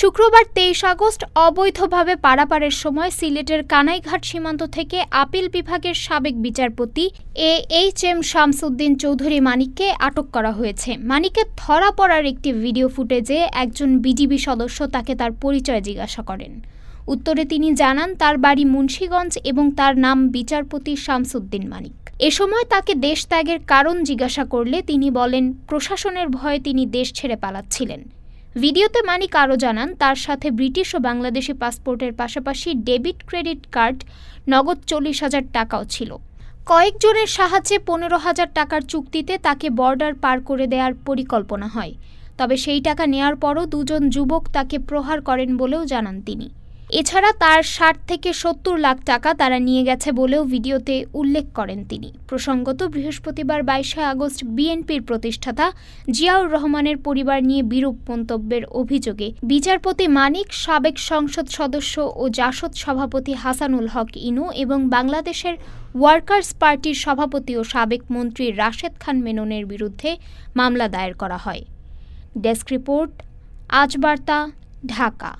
শুক্রবার ২৩ আগস্ট অবৈধভাবে পারাপারের সময় সিলেটের কানাইঘাট সীমান্ত থেকে আপিল বিভাগের সাবেক বিচারপতি এইচ.এম. শামসুদ্দিন চৌধুরী মানিককে আটক করা হয়েছে। মানিকের ধরা পড়ার একটি ভিডিও ফুটেজে একজন বিজিবি সদস্য তাকে তার পরিচয় জিজ্ঞাসা করেন। উত্তরে তিনি জানান তার বাড়ি মুন্সিগঞ্জ এবং তার নাম বিচারপতি শামসুদ্দিন মানিক। এ সময় তাকে দেশ ত্যাগের কারণ জিজ্ঞাসা করলে তিনি বলেন প্রশাসনের ভয়ে তিনি দেশ ছেড়ে পালাচ্ছিলেন। ভিডিওতে মানিক আরও জানান তার সাথে ব্রিটিশ ও বাংলাদেশি পাসপোর্টের পাশাপাশি ডেবিট ক্রেডিট কার্ড, নগদ ৪০,০০০ টাকাও ছিল। কয়েকজনের সাহায্যে ১৫,০০০ টাকার চুক্তিতে তাকে বর্ডার পার করে দেওয়ার পরিকল্পনা হয়। তবে সেই টাকা নেয়ার পরও দুজন যুবক তাকে প্রহার করেন বলেও জানান তিনি। এছাড়া তার ৬০ থেকে ৭০ লাখ টাকা তারা নিয়ে গেছে বলেও ভিডিওতে উল্লেখ করেন তিনি। প্রসঙ্গত, বৃহস্পতিবার ২২ আগস্ট বিএনপির প্রতিষ্ঠাতা জিয়াউর রহমানের পরিবার নিয়ে বিরূপ মন্তব্যের অভিযোগে বিচারপতি মানিক, সাবেক সংসদ সদস্য ও জাসদ সভাপতি হাসানুল হক ইনু এবং বাংলাদেশের ওয়ার্কার্স পার্টির সভাপতি ও সাবেক মন্ত্রী রাশেদ খান মেননের বিরুদ্ধে মামলা দায়ের করা হয়। ডেস্ক রিপোর্ট, আজ বার্তা, ঢাকা।